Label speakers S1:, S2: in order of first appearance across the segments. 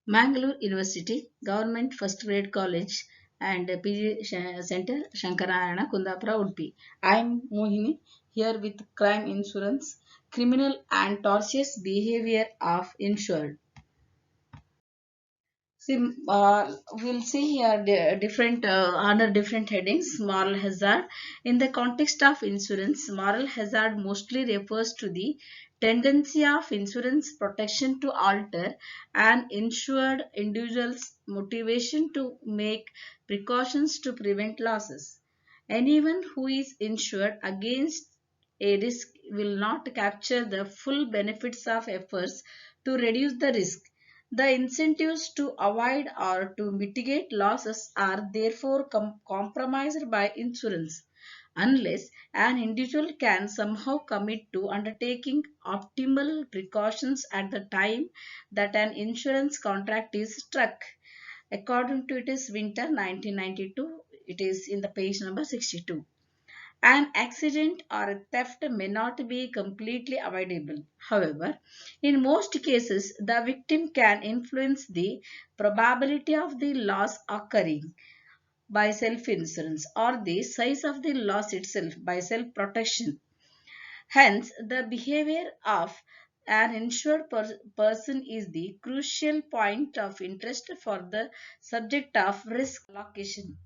S1: Mangalore University, Government First Grade College, and PG Center, Shankarayana, Kundapura, Udupi. I am Mohini here with crime insurance, criminal and tortious behavior of insured. See, we'll see here different under different headings. Moral hazard. In the context of insurance, moral hazard mostly refers to the tendency of insurance protection to alter an insured individual's motivation to make precautions to prevent losses. Anyone who is insured against a risk will not capture the full benefits of efforts to reduce the risk. The incentives to avoid or to mitigate losses are therefore compromised by insurance unless an individual can somehow commit to undertaking optimal precautions at the time that an insurance contract is struck. According to it is Winter 1992, it is in the page number 62. An accident or a theft may not be completely avoidable. However, in most cases, the victim can influence the probability of the loss occurring by self insurance or the size of the loss itself by self protection. Hence, the behavior of an insured person is the crucial point of interest for the subject of risk allocation.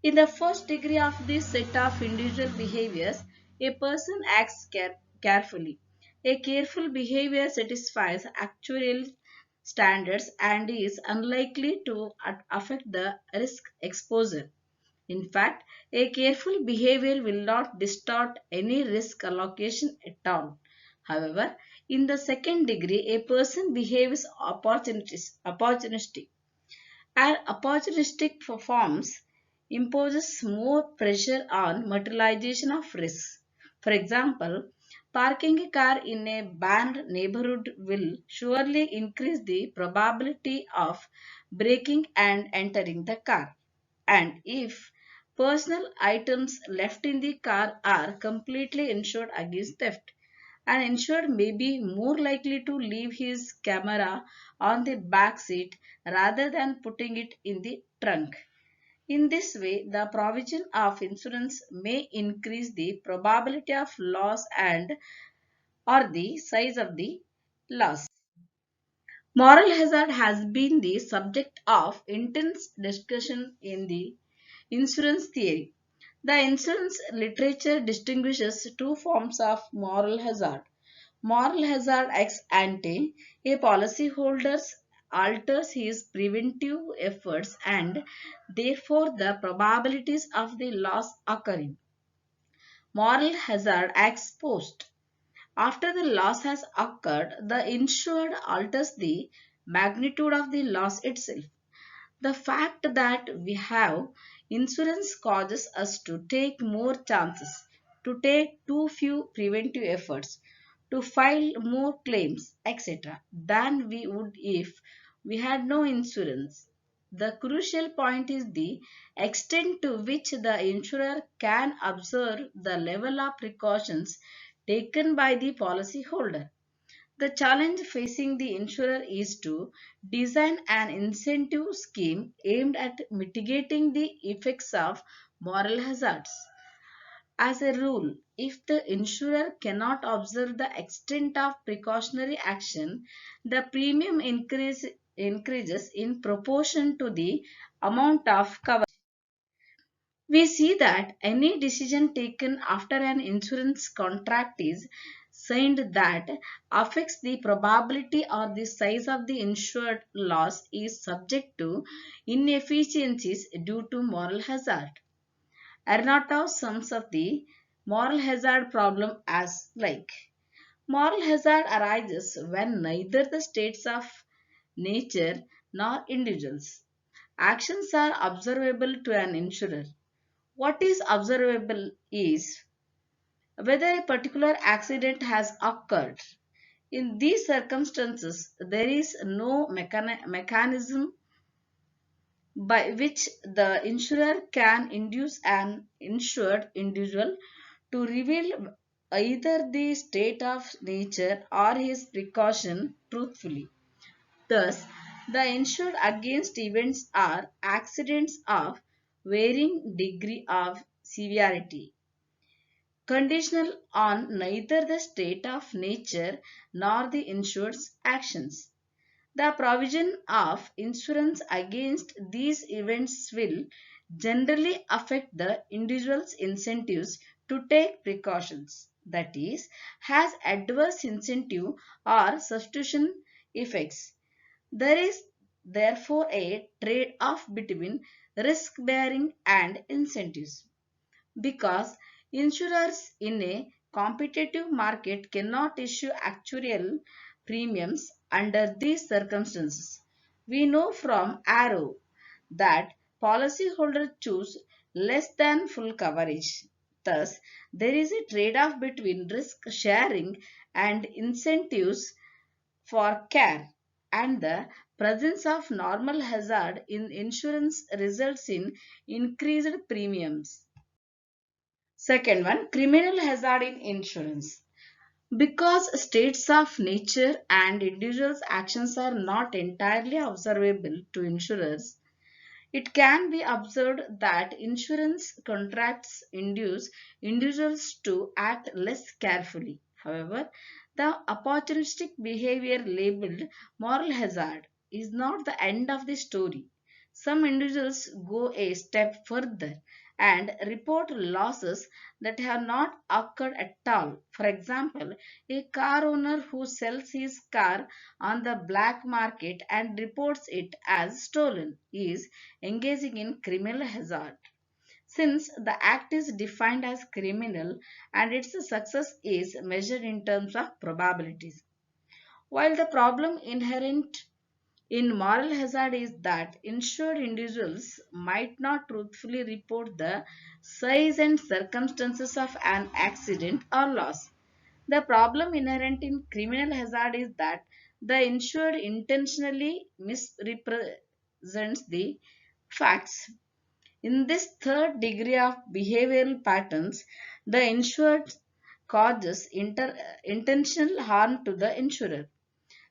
S1: In the first degree of this set of individual behaviors, a person acts carefully. A careful behavior satisfies actuarial standards and is unlikely to affect the risk exposure. In fact, a careful behavior will not distort any risk allocation at all. However, in the second degree, a person behaves opportunistic and opportunistic forms imposes more pressure on materialization of risks. For example, parking a car in a banned neighborhood will surely increase the probability of breaking and entering the car. And if personal items left in the car are completely insured against theft, an insured may be more likely to leave his camera on the back seat rather than putting it in the trunk. In this way, the provision of insurance may increase the probability of loss and or the size of the loss. Moral hazard has been the subject of intense discussion in the insurance theory. The insurance literature distinguishes two forms of moral hazard. Moral hazard ex ante, a policyholder alters his preventive efforts and therefore the probabilities of the loss occurring. Moral hazard ex post. After the loss has occurred, the insured alters the magnitude of the loss itself. The fact that we have insurance causes us to take more chances, to take too few preventive efforts, to file more claims, etc., than we would if we had no insurance. The crucial point is the extent to which the insurer can observe the level of precautions taken by the policyholder. The challenge facing the insurer is to design an incentive scheme aimed at mitigating the effects of moral hazards. As a rule, if the insurer cannot observe the extent of precautionary action, the premium increases in proportion to the amount of cover. We see that any decision taken after an insurance contract is signed that affects the probability or the size of the insured loss is subject to inefficiencies due to moral hazard. Arnautoff sums up the moral hazard problem as like moral hazard arises when neither the states of nature nor individuals actions are observable to an insurer. What is observable is whether a particular accident has occurred. In these circumstances, there is no mechanism by which the insurer can induce an insured individual to reveal either the state of nature or his precaution truthfully. Thus, The insured against events are accidents of varying degree of severity, conditional on neither the state of nature nor the insured's actions. The provision of insurance against these events will generally affect the individual's incentives to take precautions, that is, has adverse incentive or substitution effects. There is therefore a trade off between risk bearing and incentives because insurers in a competitive market cannot issue actuarial premiums under these circumstances. We know from Arrow that policyholders choose less than full coverage. Thus, there is a trade off between risk sharing and incentives for care, and the presence of normal hazard in insurance results in increased premiums. Second one, criminal hazard in insurance. Because states of nature and individuals' actions are not entirely observable to insurers, it can be observed that insurance contracts induce individuals to act less carefully. However, the opportunistic behavior labeled moral hazard is not the end of the story. Some individuals go a step further and report losses that have not occurred at all. For example, a car owner who sells his car on the black market and reports it as stolen is engaging in criminal hazard. Since the act is defined as criminal and its success is measured in terms of probabilities. While the problem inherent in moral hazard is that insured individuals might not truthfully report the size and circumstances of an accident or loss. The problem inherent in criminal hazard is that the insured intentionally misrepresents the facts. In this third degree of behavioral patterns, the insured causes intentional harm to the insurer.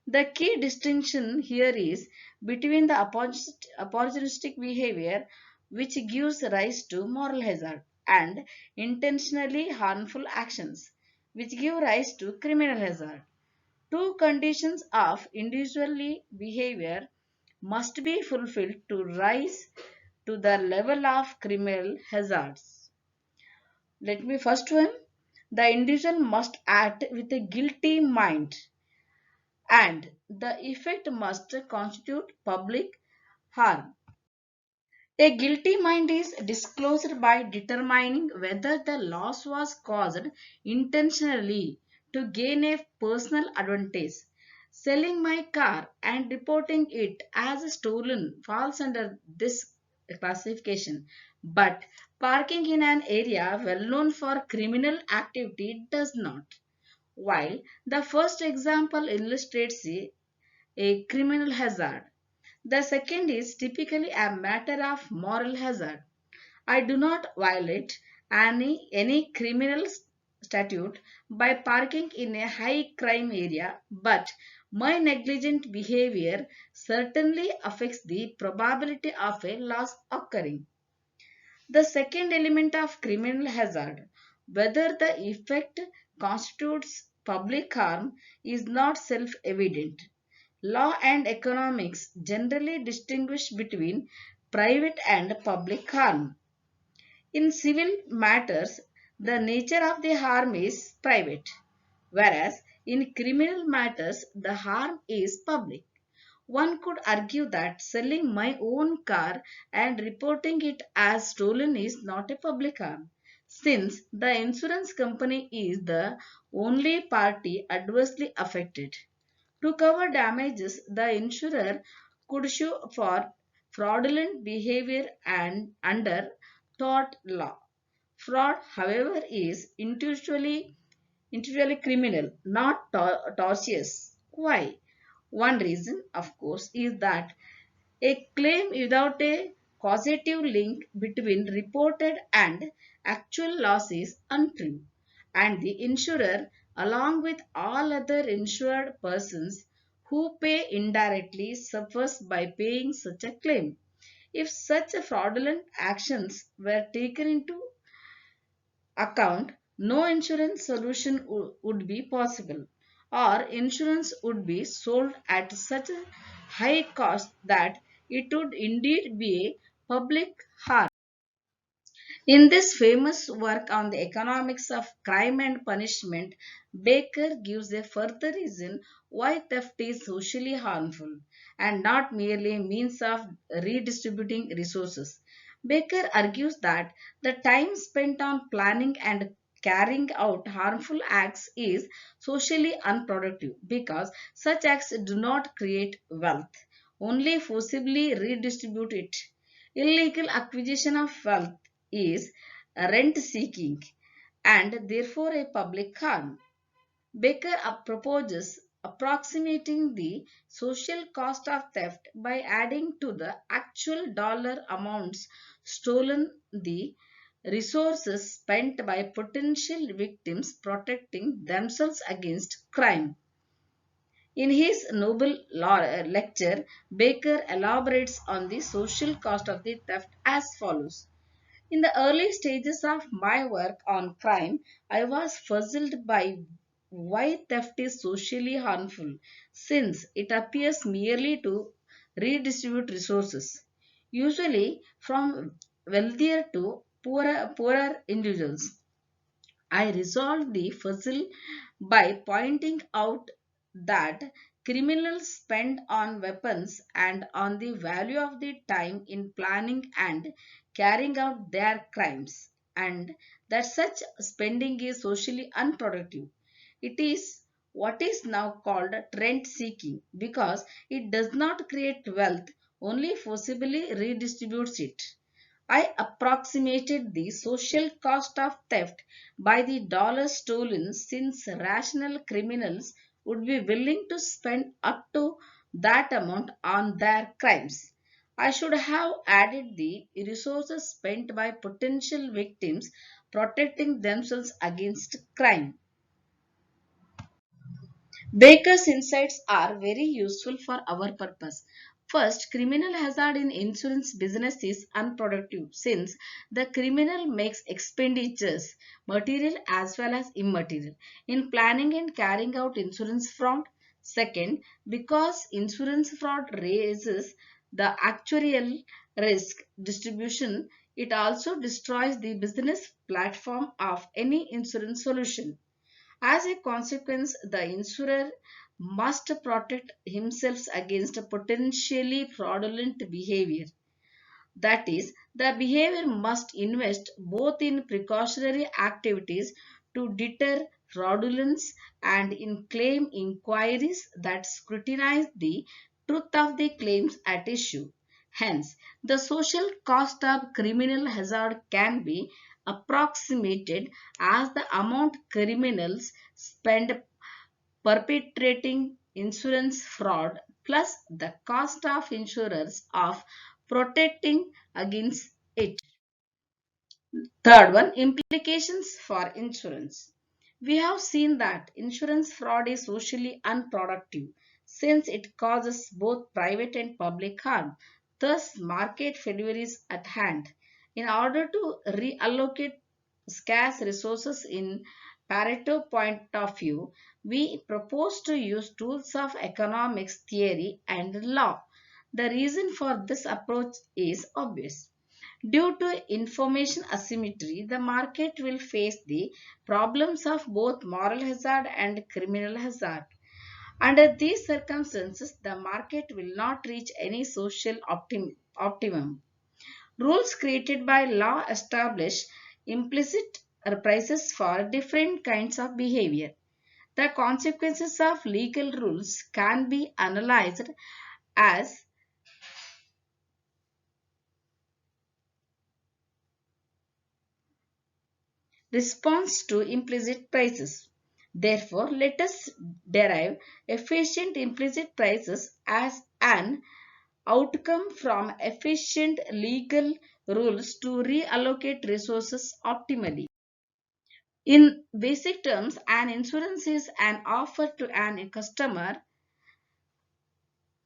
S1: The key distinction here is between the opportunistic behavior, which gives rise to moral hazard, and intentionally harmful actions, which give rise to criminal hazard. Two conditions of individually behavior must be fulfilled to rise to the level of criminal hazards. Let me first one. The individual must act with a guilty mind and the effect must constitute public harm. A guilty mind is disclosed by determining whether the loss was caused intentionally to gain a personal advantage. Selling my car and reporting it as stolen falls under this classification, but parking in an area well known for criminal activity does not. While the first example illustrates a criminal hazard, the second is typically a matter of moral hazard. I do not violate any criminal statute by parking in a high crime area, but my negligent behavior certainly affects the probability of a loss occurring. The second element of criminal hazard, whether the effect constitutes public harm, is not self evident. Law and economics generally distinguish between private and public harm. In civil matters, the nature of the harm is private, whereas in criminal matters, the harm is public. One could argue that selling my own car and reporting it as stolen is not a public harm, since the insurance company is the only party adversely affected. To cover damages, the insurer could sue for fraudulent behavior and under tort law. Fraud, however, is individually criminal, not tortious. Why? One reason, of course, is that a claim without a causative link between reported and actual loss is untrue, and the insurer, along with all other insured persons who pay indirectly suffers by paying such a claim. If such fraudulent actions were taken into account, no insurance solution would be possible, or insurance would be sold at such a high cost that it would indeed be a public harm. In this famous work on the economics of crime and punishment, Baker gives a further reason why theft is socially harmful and not merely a means of redistributing resources. Baker argues that the time spent on planning and carrying out harmful acts is socially unproductive because such acts do not create wealth, only forcibly redistribute it. Illegal acquisition of wealth is rent seeking and therefore a public harm. Baker proposes approximating the social cost of theft by adding to the actual dollar amounts stolen the resources spent by potential victims protecting themselves against crime. In his Nobel lecture, Baker elaborates on the social cost of the theft as follows. In the early stages of my work on crime, I was puzzled by why theft is socially harmful, since it appears merely to redistribute resources, usually from wealthier to poorer individuals. I resolved the puzzle by pointing out that criminals spend on weapons and on the value of the time in planning and carrying out their crimes, and that such spending is socially unproductive. It is what is now called rent seeking because it does not create wealth, only forcibly redistributes it. I approximated the social cost of theft by the dollar stolen since rational criminals would be willing to spend up to that amount on their crimes. I should have added the resources spent by potential victims protecting themselves against crime. Baker's insights are very useful for our purpose. First, criminal hazard in insurance business is unproductive since the criminal makes expenditures, material as well as immaterial, in planning and carrying out insurance fraud. Second, because insurance fraud raises the actuarial risk distribution, it also destroys the business platform of any insurance solution. As a consequence, the insurer must protect himself against a potentially fraudulent behavior. That is, the behavior must invest both in precautionary activities to deter fraudulence and in claim inquiries that scrutinize the truth of the claims at issue. Hence, the social cost of criminal hazard can be approximated as the amount criminals spend perpetrating insurance fraud plus the cost of insurers of protecting against it. Third one, implications for insurance. We have seen that insurance fraud is socially unproductive since it causes both private and public harm. Thus, market failure is at hand. In order to reallocate scarce resources in Pareto point of view, we propose to use tools of economics theory and law. The reason for this approach is obvious. Due to information asymmetry, the market will face the problems of both moral hazard and criminal hazard. Under these circumstances, the market will not reach any social optimum. Rules created by law establish implicit prices for different kinds of behavior. The consequences of legal rules can be analyzed as response to implicit prices. Therefore, let us derive efficient implicit prices as an outcome from efficient legal rules to reallocate resources optimally. In basic terms, an insurance is an offer to an customer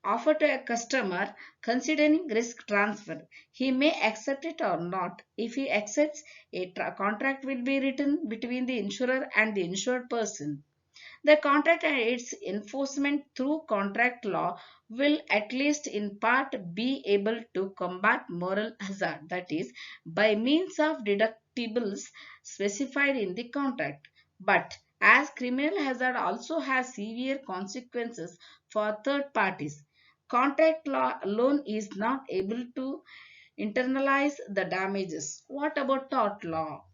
S1: offer to a customer considering risk transfer. He may accept it or not. If he accepts, a contract will be written between the insurer and the insured person. The contract and its enforcement through contract law will, at least in part, be able to combat moral hazard, that is, by means of deductibles specified in the contract. But as criminal hazard also has severe consequences for third parties, contract law alone is not able to internalize the damages. What about tort law?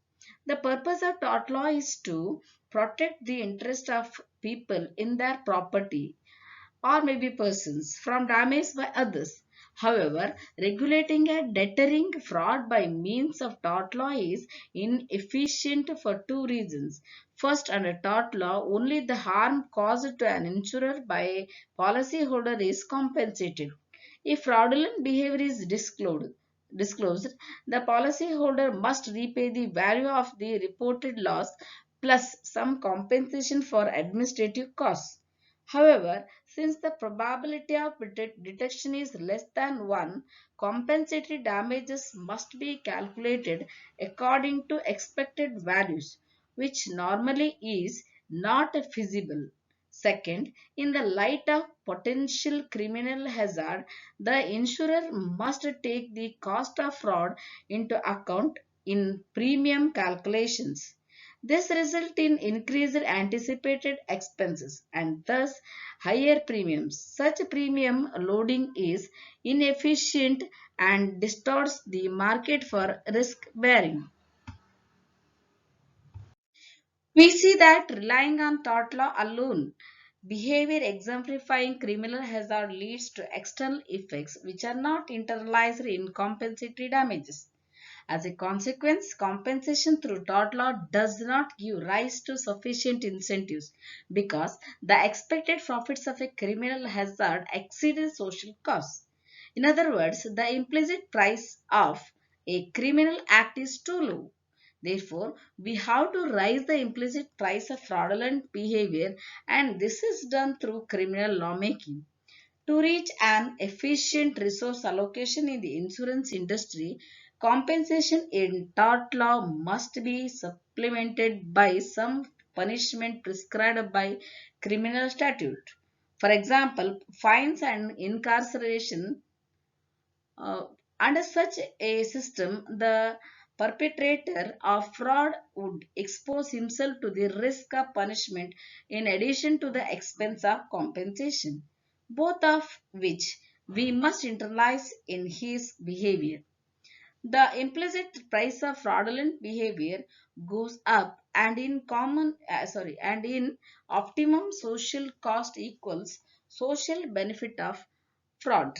S1: The purpose of tort law is to protect the interest of people in their property or maybe persons from damage by others. However, regulating and deterring fraud by means of tort law is inefficient for two reasons. First, under tort law, only the harm caused to an insurer by a policyholder is compensated. If fraudulent behavior is disclosed, the policyholder must repay the value of the reported loss plus some compensation for administrative costs. However, since the probability of detection is less than 1, compensatory damages must be calculated according to expected values, which normally is not feasible. Second, in the light of potential criminal hazard, the insurer must take the cost of fraud into account in premium calculations. This results in increased anticipated expenses and thus higher premiums. Such premium loading is inefficient and distorts the market for risk bearing. We see that relying on tort law alone, behavior exemplifying criminal hazard leads to external effects which are not internalized in compensatory damages. As a consequence, compensation through tort law does not give rise to sufficient incentives because the expected profits of a criminal hazard exceed the social costs. In other words, the implicit price of a criminal act is too low. Therefore, we have to raise the implicit price of fraudulent behavior, and this is done through criminal lawmaking. To reach an efficient resource allocation in the insurance industry, compensation in tort law must be supplemented by some punishment prescribed by criminal statute. For example, fines and incarceration. uh, Under such a system, the perpetrator of fraud would expose himself to the risk of punishment in addition to the expense of compensation, both of which we must internalize in his behavior. The implicit price of fraudulent behavior goes up and in optimum social cost equals social benefit of fraud.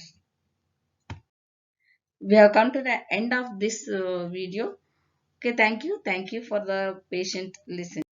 S1: We have come to the end of this video. Okay, thank you. Thank you for the patient listening.